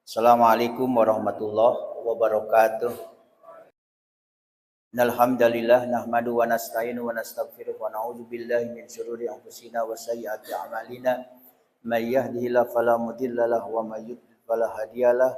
Assalamualaikum warahmatullahi wabarakatuh. Alhamdulillah nahmadu wa nasta'inu wa nastaghfiruh wa na'udzu billahi min syururi anfusina wa sayyiati a'malina. May yahdihillahu fala mudilla lahu wa may yudlil fala hadiyalah.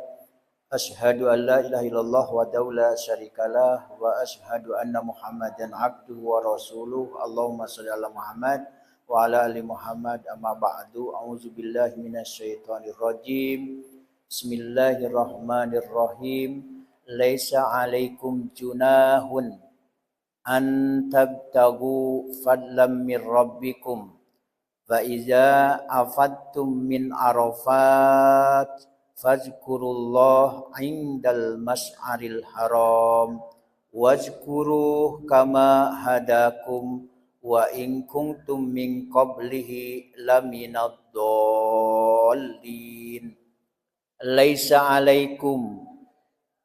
Asyhadu an la ilaha illallah wahdahu la syarikalah wa asyhadu anna Muhammadan abduhu wa rasuluh. Allahumma shalli ala Muhammad wa ala ali Muhammad. Amma ba'du. A'udzu billahi minasyaitonir rajim. Bismillahirrahmanirrahim. Laisa 'alaikum junahun an tabtagu fadlam min rabbikum fa iza afattum min arafat fazkurullah 'indal mas'aril haram wazkuruh kama hadakum wa in kuntum min qablihi laminad dallin. Laisa 'alaikum,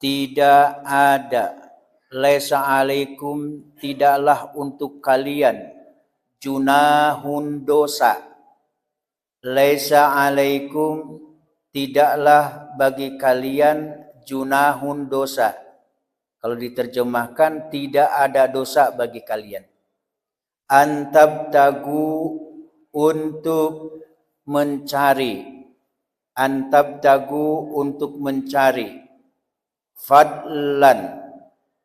tidak ada, laisa alaikum, tidaklah untuk kalian, junahun dosa. Laisa alaikum, tidaklah bagi kalian junahun dosa. Kalau diterjemahkan, tidak ada dosa bagi kalian. Antabtagu, untuk mencari. Antabtagu, untuk mencari. Fadlan,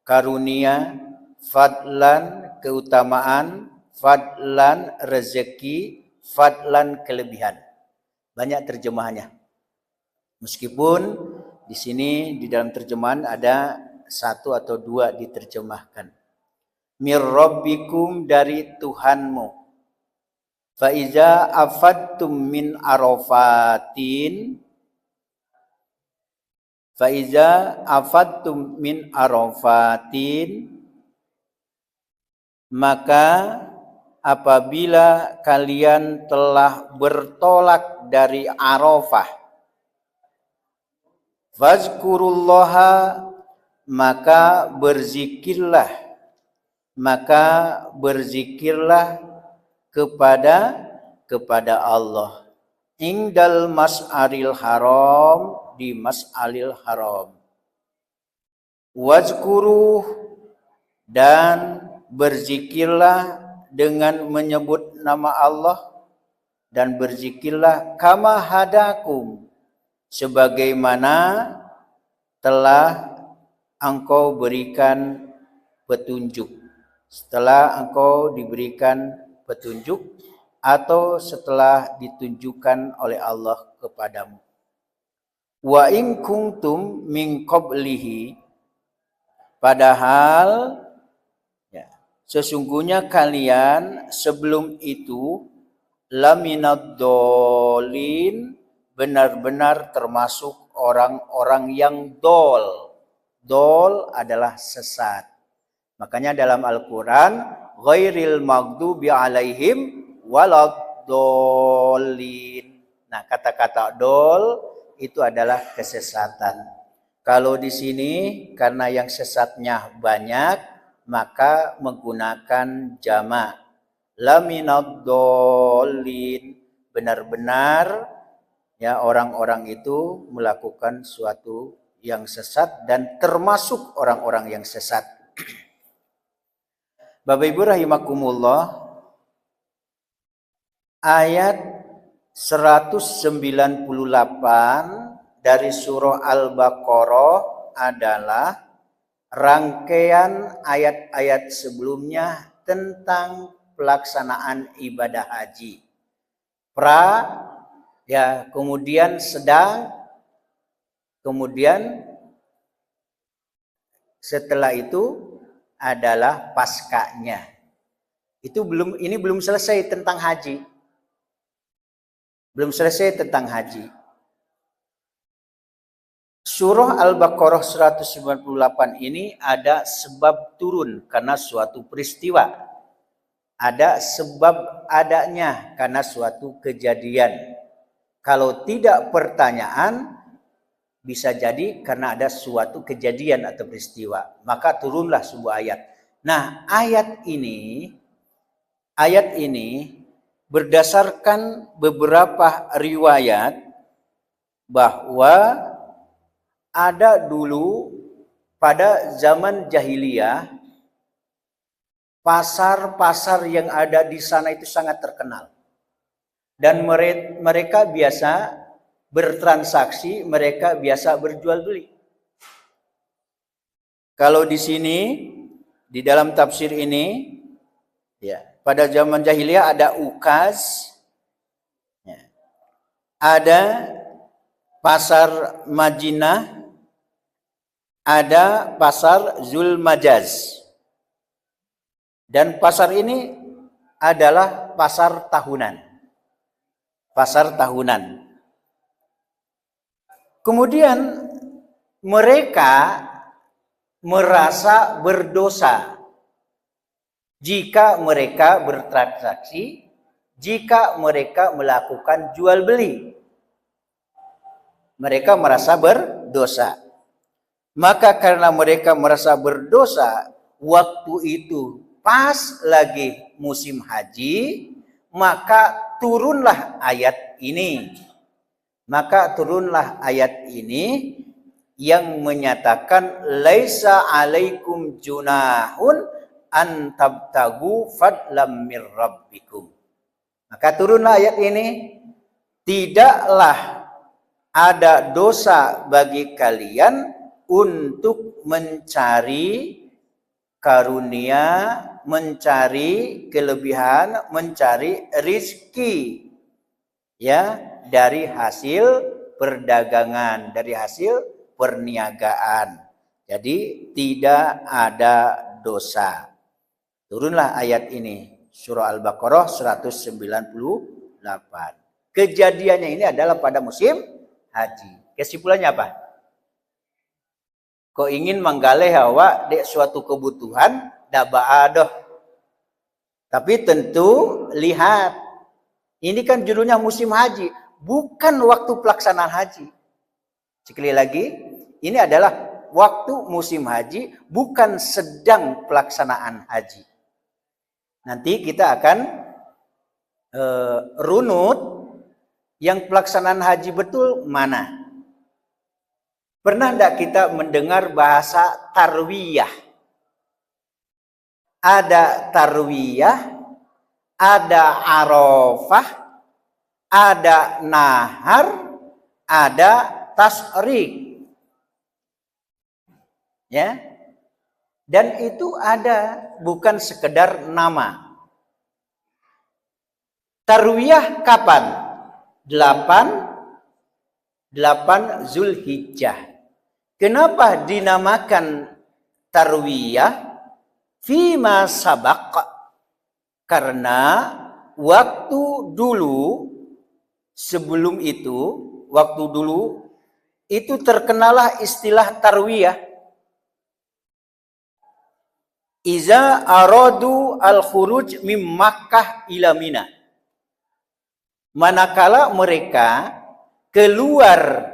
karunia. Fadlan, keutamaan. Fadlan, rezeki. Fadlan, kelebihan. Banyak terjemahannya. Meskipun di sini di dalam terjemahan ada satu atau dua diterjemahkan. Mir rabbikum, dari Tuhanmu. Fa iza afattum min arafatin, Faiza afattum min arafatin, maka apabila kalian telah bertolak dari Arafah, fazkurullaha, maka berzikirlah kepada Allah. Indal mas'aril haram, di mas'alil haram. Wazkuruh, dan berzikirlah dengan menyebut nama Allah, dan berzikirlah kama hadakum, sebagaimana telah engkau berikan petunjuk. Setelah engkau diberikan petunjuk atau setelah ditunjukkan oleh Allah kepadamu. Wa in kuntum min qablihi, padahal sesungguhnya kalian sebelum itu laminad dolin, benar-benar termasuk orang-orang yang dol. Dol adalah sesat. Makanya dalam Al-Quran, ghairil maghdubi alaihim waladdallin. Nah, kata-kata dol itu adalah kesesatan. Kalau di sini karena yang sesatnya banyak, maka menggunakan jamak. Laminaddallin, benar-benar ya orang-orang itu melakukan suatu yang sesat dan termasuk orang-orang yang sesat. Bapak Ibu rahimakumullah, ayat 198 dari surah Al-Baqarah adalah rangkaian ayat-ayat sebelumnya tentang pelaksanaan ibadah haji. Kemudian sedang, kemudian setelah itu adalah paskanya. Ini belum selesai tentang haji. Belum selesai tentang haji. Surah Al-Baqarah 198 ini ada sebab turun karena suatu peristiwa. Ada sebab adanya karena suatu kejadian. Kalau tidak pertanyaan, bisa jadi karena ada suatu kejadian atau peristiwa. Maka turunlah sebuah ayat. Nah, ayat ini berdasarkan beberapa riwayat bahwa ada dulu pada zaman jahiliyah, pasar-pasar yang ada di sana itu sangat terkenal. Dan mereka biasa bertransaksi, mereka biasa berjual beli. Kalau di sini, di dalam tafsir ini, ya, pada zaman jahiliyah ada ukaz, ya, ada pasar Madinah, ada pasar Zulmajaz. Dan pasar ini adalah pasar tahunan. Pasar tahunan. Kemudian mereka merasa berdosa jika mereka bertransaksi, jika mereka melakukan jual beli. Mereka merasa berdosa. Maka karena mereka merasa berdosa, waktu itu pas lagi musim haji, maka turunlah ayat ini. Maka turunlah ayat ini yang menyatakan laisa alaikum junahun an tabtagu fadlam mir rabbikum. Maka turunlah ayat ini, tidaklah ada dosa bagi kalian untuk mencari karunia, mencari kelebihan, mencari rizki, ya, dari hasil perdagangan, dari hasil perniagaan. Jadi tidak ada dosa. Turunlah ayat ini, surah Al-Baqarah 198. Kejadiannya ini adalah pada musim haji. Kesimpulannya apa? Kau ingin menggalih hawa dek suatu kebutuhan, dak baadoh. Tapi tentu lihat, ini kan judulnya musim haji, bukan waktu pelaksanaan haji. Sekali lagi, ini adalah waktu musim haji, bukan sedang pelaksanaan haji. Nanti kita akan runut yang pelaksanaan haji betul mana. Pernah tidak kita mendengar bahasa tarwiyah? Ada tarwiyah, ada arafah, ada nahar, ada tasrik. Ya. Dan itu ada, bukan sekedar nama. Tarwiyah kapan? 8 Zulhijjah. Kenapa dinamakan tarwiyah? Fima sabaq. Karena waktu dulu, sebelum itu, waktu dulu itu terkenalah istilah tarwiyah. Iza aradu al-khuruj mim Makkah ila Mina. Manakala mereka keluar,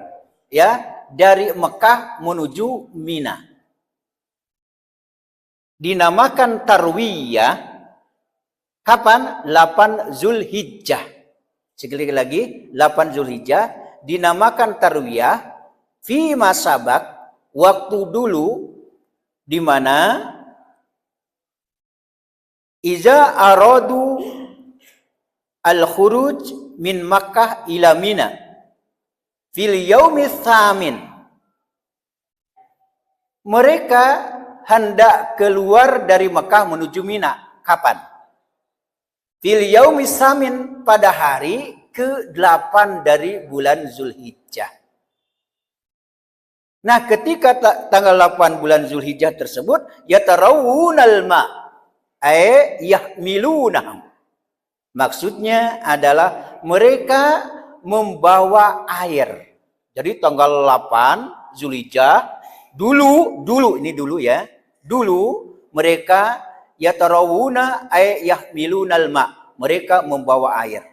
ya, dari Mekah menuju Mina. Dinamakan tarwiyah kapan? 8 Zulhijjah. Sekali lagi, 8 Zulhijjah dinamakan tarwiyah fi masabak, waktu dulu di mana iza aradu al-khuruj min Makkah ila Mina fil yaumi tsamin. Mereka hendak keluar dari Mekah menuju Mina. Kapan? Fil yaumi tsamin, pada hari ke-8 dari bulan Zulhijjah. Nah, ketika tanggal 8 bulan Zulhijjah tersebut, yatarawunal ma, ay yahmilunahum. Maksudnya adalah mereka membawa air. Jadi tanggal 8 Zulhijjah dulu ini dulu ya. Dulu mereka yatarawuna ay yahmilunal ma. Mereka membawa air.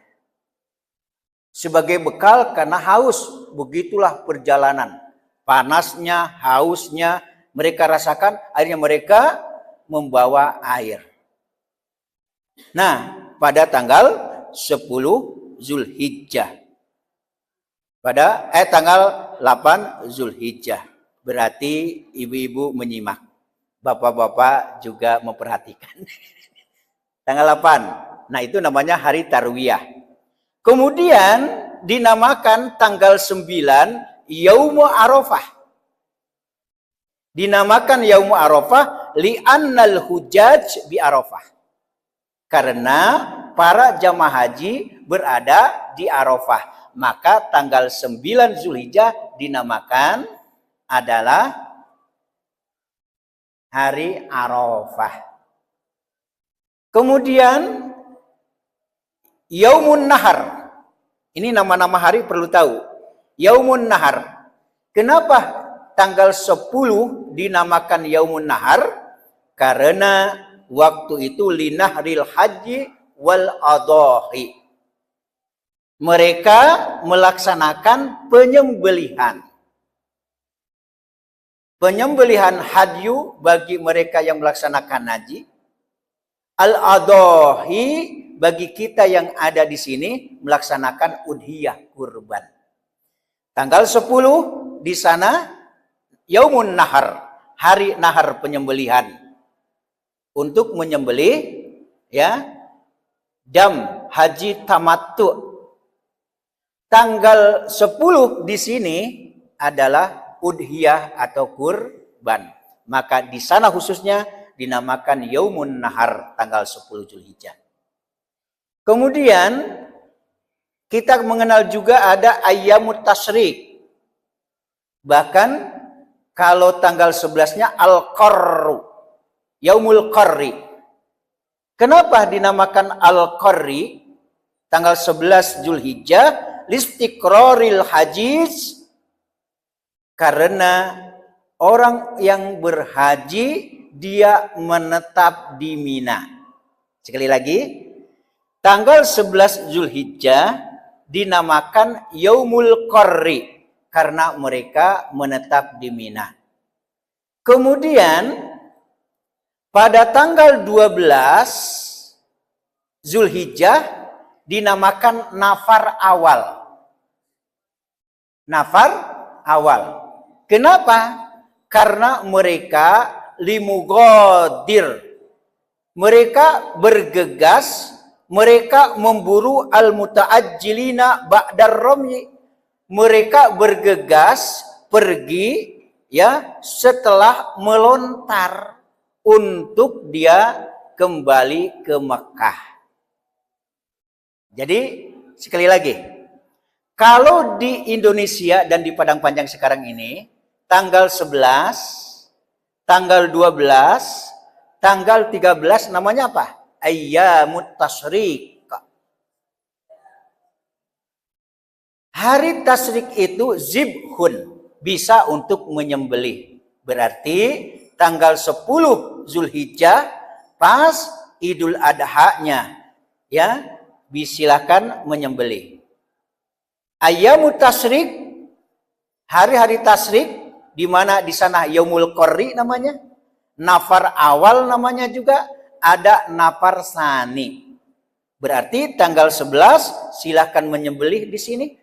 Sebagai bekal karena haus, begitulah perjalanan. Panasnya, hausnya mereka rasakan, akhirnya mereka membawa air. Nah, pada tanggal 10 Zulhijjah. Pada tanggal 8 Zulhijjah. Berarti ibu-ibu menyimak. Bapak-bapak juga memperhatikan. Tanggal 8. Nah, itu namanya hari Tarwiyah. Kemudian dinamakan tanggal 9 Yaumu Arafah. Dinamakan Yaumu Arafah li'annal hujaj bi Arafah. Karena para jamaah haji berada di Arafah. Maka tanggal 9 Zulhijjah dinamakan adalah hari Arafah. Kemudian Yaumun Nahar. Ini nama-nama hari perlu tahu. Yaumun Nahar. Kenapa tanggal 10 dinamakan Yaumun Nahar? Karena waktu itu linahril haji wal adhahi. Mereka melaksanakan penyembelihan. Penyembelihan hadyu bagi mereka yang melaksanakan haji. Al-adhahi bagi kita yang ada di sini melaksanakan udhiyah kurban. Tanggal 10 di sana Yaumun Nahar, hari nahar penyembelihan. Untuk menyembelih ya dam haji tamattu. Tanggal 10 di sini adalah udhiyah atau kurban. Maka di sana khususnya dinamakan Yaumun Nahar tanggal 10 Zulhijjah. Kemudian kita mengenal juga ada Ayyamut Tasyrik. Bahkan kalau tanggal 11-nya Al-Qarru, Yaumul Qarri. Kenapa dinamakan Al-Qarri tanggal 11 Zulhijjah? Listiqraril hajiz. Karena orang yang berhaji dia menetap di Mina. Sekali lagi, tanggal 11 Zulhijjah dinamakan Yaumul Qarri karena mereka menetap di Mina. Kemudian pada tanggal 12 Zulhijjah dinamakan Nafar Awal. Nafar Awal. Kenapa? Karena mereka limugodir. Mereka bergegas, mereka memburu al-muta'ajjilina ba'dar ramyi. Mereka bergegas pergi ya setelah melontar untuk dia kembali ke Mekah. Jadi sekali lagi, kalau di Indonesia dan di Padang Panjang sekarang ini tanggal 11, tanggal 12, tanggal 13 namanya apa? Ayyamut Tasyrik. Hari Tasyrik itu zibhun, bisa untuk menyembelih. Berarti tanggal 10 Zulhijjah pas Idul Adha-nya ya, silakan menyembelih. Ayyamut Tasyrik, hari-hari tasyrik di mana di sana Yaumul Qarri namanya, Nafar Awal namanya juga, ada Nafar Sani. Berarti tanggal 11 silakan menyembelih di sini.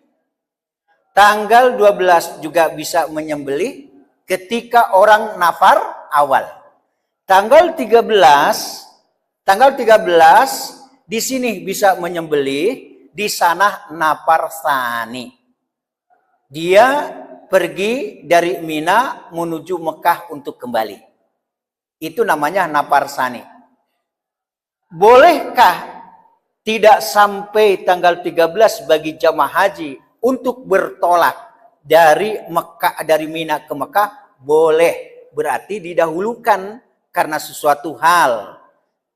Tanggal 12 juga bisa menyembelih ketika orang Nafar Awal. Tanggal 13 di sini bisa menyembelih, di sana Nafar Sani. Dia pergi dari Mina menuju Mekah untuk kembali. Itu namanya Nafar Sani. Bolehkah tidak sampai tanggal 13 bagi jamaah haji untuk bertolak dari Mekah, dari Mina ke Mekah? Boleh. Berarti didahulukan karena sesuatu hal.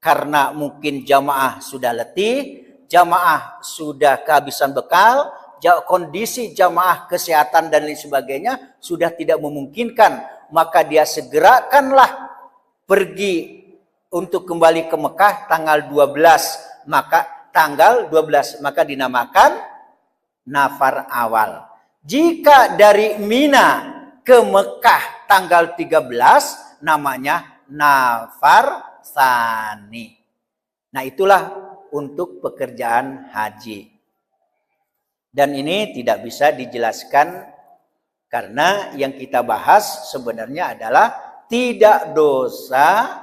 Karena mungkin jamaah sudah letih, jamaah sudah kehabisan bekal, kondisi jamaah kesehatan dan lain sebagainya sudah tidak memungkinkan, maka dia segerakanlah pergi untuk kembali ke Mekah tanggal 12, maka dinamakan Nafar Awal. Jika dari Mina ke Mekah tanggal 13 namanya Nafar Sani. Nah, itulah untuk pekerjaan haji. Dan ini tidak bisa dijelaskan Karena yang kita bahas sebenarnya adalah tidak dosa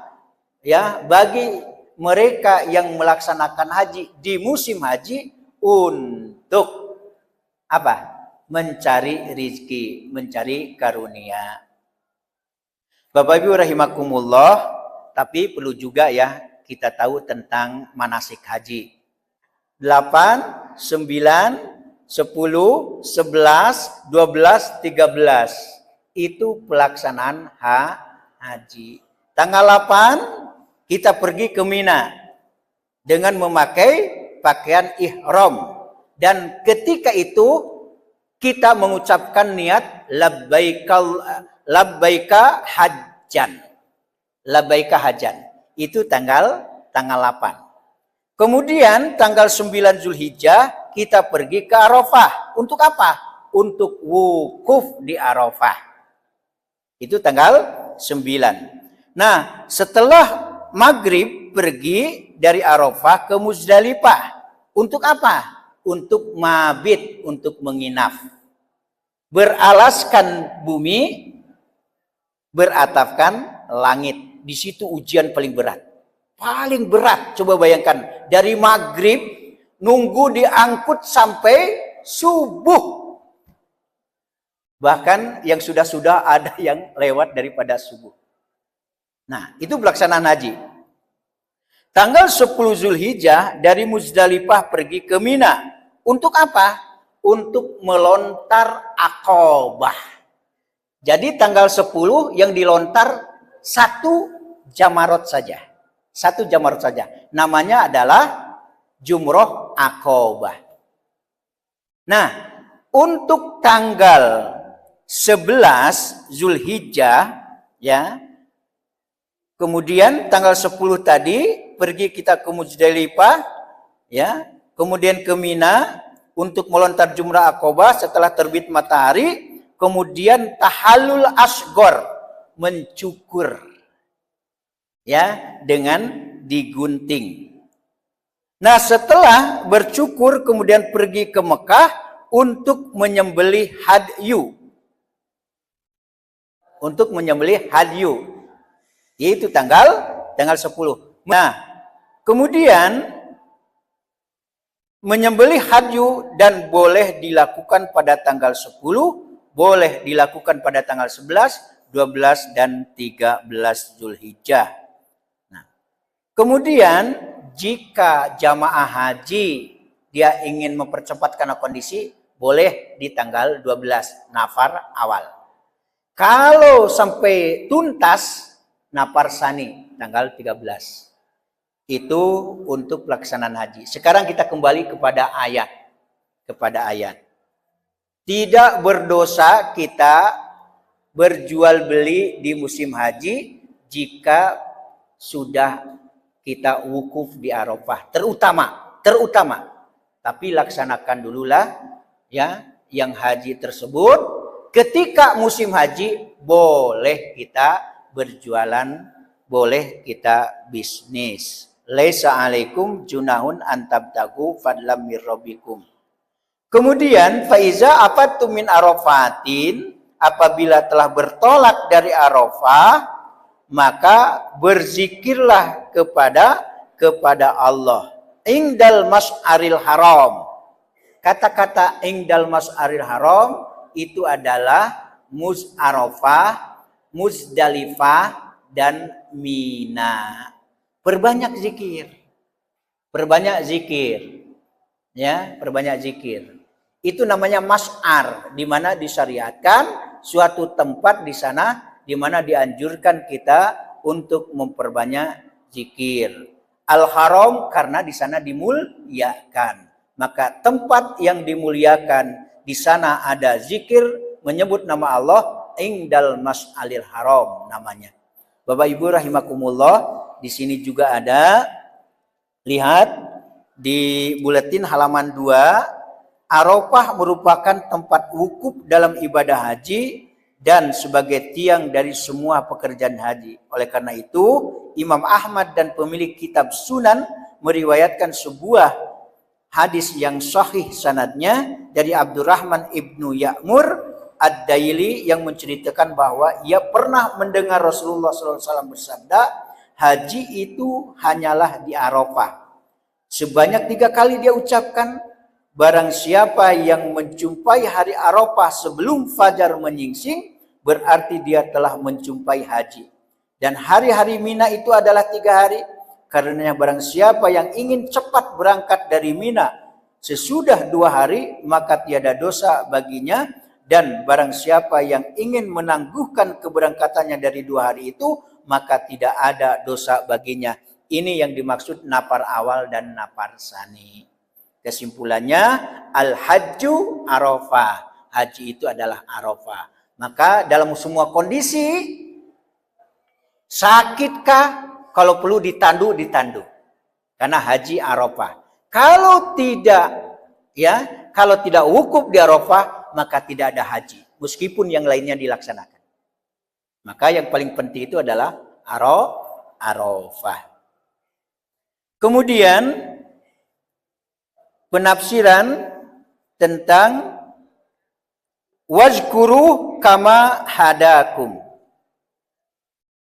ya bagi mereka yang melaksanakan haji di musim haji untuk apa? Mencari rizki, mencari karunia. Bapak Ibu rahimakumullah, tapi perlu juga ya kita tahu tentang manasik haji. 8, 9, 10, 11, 12, 13. Itu pelaksanaan haji. Tanggal 8 kita pergi ke Mina dengan memakai pakaian ihram. Dan ketika itu kita mengucapkan niat labbaika hajjan. Labbaika hajjan. Itu tanggal 8. Kemudian tanggal 9 Zulhijjah kita pergi ke Arafah. Untuk apa? Untuk wukuf di Arafah. Itu tanggal 9. Nah, setelah maghrib pergi dari Arafah ke Muzdalifah. Untuk apa? Untuk mabit, untuk menginap. Beralaskan bumi, beratapkan langit. Di situ ujian paling berat. Paling berat, coba bayangkan. Dari maghrib, nunggu diangkut sampai subuh. Bahkan yang sudah-sudah ada yang lewat daripada subuh. Nah, itu pelaksanaan haji. Tanggal 10 Zulhijjah dari Muzdalifah pergi ke Mina. Untuk apa? Untuk melontar Aqabah. Jadi tanggal 10 yang dilontar satu jamarot saja. Satu jamarot saja. Namanya adalah Jumroh Aqabah. Nah, untuk tanggal 11 Zulhijjah ya. Kemudian tanggal 10 tadi pergi kita ke Muzdalifah ya. Kemudian ke Mina untuk melontar Jumrah Aqabah setelah terbit matahari, kemudian tahallul asghar, mencukur ya dengan digunting. Nah, setelah bercukur kemudian pergi ke Mekah untuk menyembelih hadyu. Untuk menyembelih hadyu. Yaitu tanggal 10. Nah, kemudian menyembelih hadyu dan boleh dilakukan pada tanggal 10, boleh dilakukan pada tanggal 11, 12 dan 13 Zulhijjah. Nah, kemudian jika jamaah haji dia ingin mempercepat karena kondisi, boleh di tanggal 12 nafar awal. Kalau sampai tuntas nafar sani tanggal 13. Itu untuk pelaksanaan haji. Sekarang kita kembali kepada ayat. Tidak berdosa kita berjual beli di musim haji jika sudah kita wukuf di Arafah. Terutama. Tapi laksanakan dululah ya yang haji tersebut. Ketika musim haji boleh kita berjualan, boleh kita bisnis. Laisa alaikum junahun antabtagu fadlam mir rabbikum. Kemudian faiza afattum min arafatin, apabila telah bertolak dari Arafah, maka berzikirlah kepada Allah. Ingdal mas'aril haram. Kata-kata ingdal mas'aril haram itu adalah Arafah, Muzdalifah dan Mina. Perbanyak zikir. Ya, perbanyak zikir. Itu namanya mas'ar, di mana disyariatkan suatu tempat di sana di mana dianjurkan kita untuk memperbanyak zikir. Al-Haram karena di sana dimuliakan. Maka tempat yang dimuliakan di sana ada zikir menyebut nama Allah, Ingdal Mas'alil Haram namanya. Bapak Ibu rahimakumullah, di sini juga ada, lihat di buletin halaman 2, Arafah merupakan tempat wukuf dalam ibadah haji dan sebagai tiang dari semua pekerjaan haji. Oleh karena itu, Imam Ahmad dan pemilik kitab Sunan meriwayatkan sebuah hadis yang sahih sanadnya dari Abdurrahman ibnu Ya'mur Ad-Daili yang menceritakan bahwa ia pernah mendengar Rasulullah SAW bersabda, haji itu hanyalah di Arafah. Sebanyak 3 kali dia ucapkan, barang siapa yang menjumpai hari Arafah sebelum fajar menyingsing, berarti dia telah menjumpai haji. Dan hari-hari Mina itu adalah 3 hari. Karenanya barang siapa yang ingin cepat berangkat dari Mina sesudah 2 hari, maka tiada dosa baginya. Dan barang siapa yang ingin menangguhkan keberangkatannya dari 2 hari itu, maka tidak ada dosa baginya. Ini yang dimaksud nafar awal dan nafar sani. Kesimpulannya, al-hajju Arafah. Haji itu adalah Arafah. Maka dalam semua kondisi, sakitkah, kalau perlu ditandu. Karena haji Arafah. Kalau tidak wukuf di Arafah, maka tidak ada haji, meskipun yang lainnya dilaksanakan. Maka yang paling penting itu adalah Arafah. Kemudian penafsiran tentang wazkuru kama hadakum,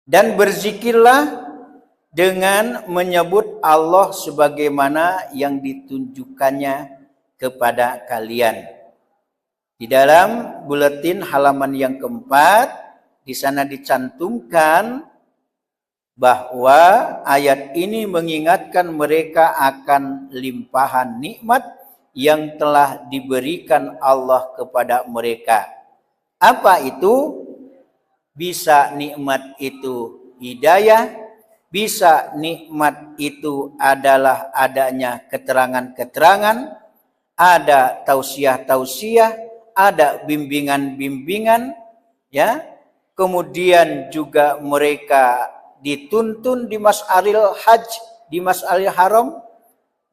dan berzikirlah dengan menyebut Allah sebagaimana yang ditunjukkannya kepada kalian. Di dalam buletin halaman yang keempat, di sana dicantumkan bahwa ayat ini mengingatkan mereka akan limpahan nikmat yang telah diberikan Allah kepada mereka. Apa itu? Bisa nikmat itu hidayah, bisa nikmat itu adalah adanya keterangan-keterangan, ada tausiah-tausiah, ada bimbingan-bimbingan, ya. Kemudian juga mereka dituntun di Mas'aril Hajj, di Mas'aril Haram.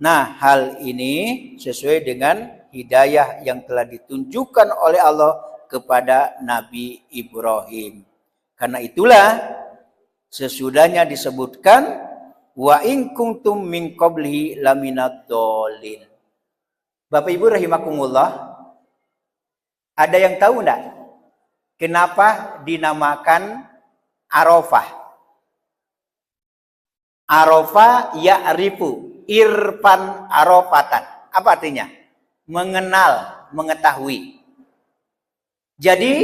Nah, hal ini sesuai dengan hidayah yang telah ditunjukkan oleh Allah kepada Nabi Ibrahim. Karena itulah sesudahnya disebutkan wa in kuntum min qablihi laminad dhalin. Bapak Ibu rahimakumullah, ada yang tahu enggak kenapa dinamakan Arafah? Arafah ya'rifu, irfan arafatan. Apa artinya? Mengenal, mengetahui. Jadi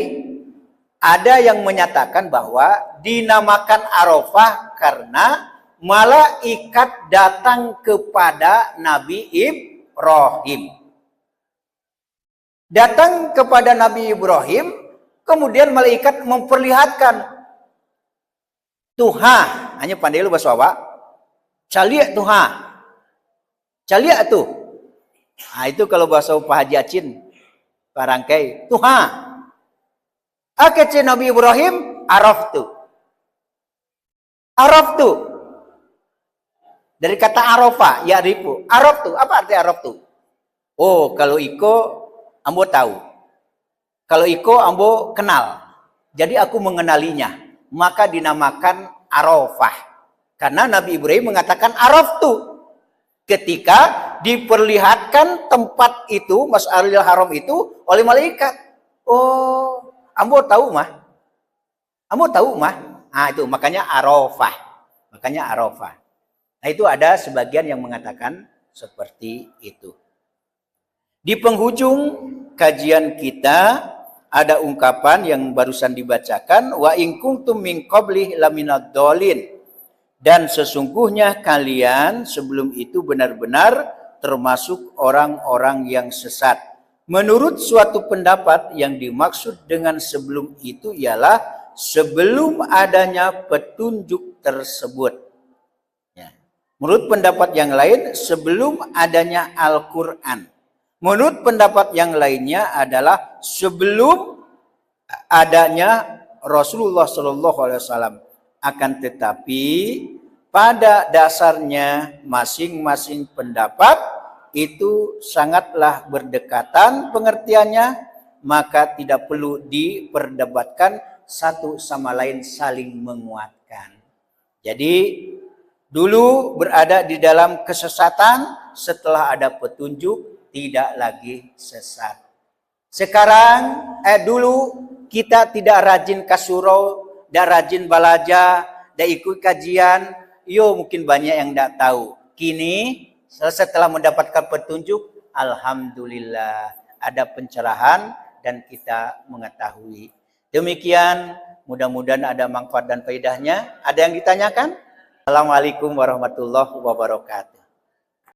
ada yang menyatakan bahwa dinamakan Arafah karena malaikat datang kepada Nabi Ibrahim. Datang kepada Nabi Ibrahim, kemudian malaikat memperlihatkan Tuha, hanya pandai lu bahasa Jawa. Caliak Tuha. Caliak tuh. Nah, itu kalau bahasa Pak Haji Acin, Parangkai, Tuha. Akece Nabi Ibrahim, araftu. Araftu. Dari kata Arafah, ya ribu. Araftu, apa arti Araftu? Oh, kalau iko ambo tahu. Kalau iko ambo kenal. Jadi aku mengenalinya. Maka dinamakan Arafah. Karena Nabi Ibrahim mengatakan Araftu. Ketika diperlihatkan tempat itu, Mas'aril Haram itu oleh malaikat. Oh, ambo tahu mah. Ambo tahu mah. Nah itu makanya Arafah. Makanya Arafah. Nah itu ada sebagian yang mengatakan seperti itu. Di penghujung kajian kita ada ungkapan yang barusan dibacakan, wa in kuntum min qablih laminad dhalin, dan sesungguhnya kalian sebelum itu benar-benar termasuk orang-orang yang sesat. Menurut suatu pendapat yang dimaksud dengan sebelum itu ialah sebelum adanya petunjuk tersebut. Ya. Menurut pendapat yang lain sebelum adanya Al-Quran. Menurut pendapat yang lainnya adalah sebelum adanya Rasulullah SAW. Akan tetapi pada dasarnya masing-masing pendapat itu sangatlah berdekatan pengertiannya, maka tidak perlu diperdebatkan, satu sama lain saling menguatkan. Jadi dulu berada di dalam kesesatan, setelah ada petunjuk tidak lagi sesat. Sekarang dulu kita tidak rajin kasuro, tidak rajin balaja, tidak ikut kajian. Yo mungkin banyak yang tidak tahu. Kini setelah mendapatkan petunjuk, alhamdulillah ada pencerahan dan kita mengetahui. Demikian, mudah-mudahan ada manfaat dan faedahnya. Ada yang ditanyakan? Assalamualaikum warahmatullahi wabarakatuh.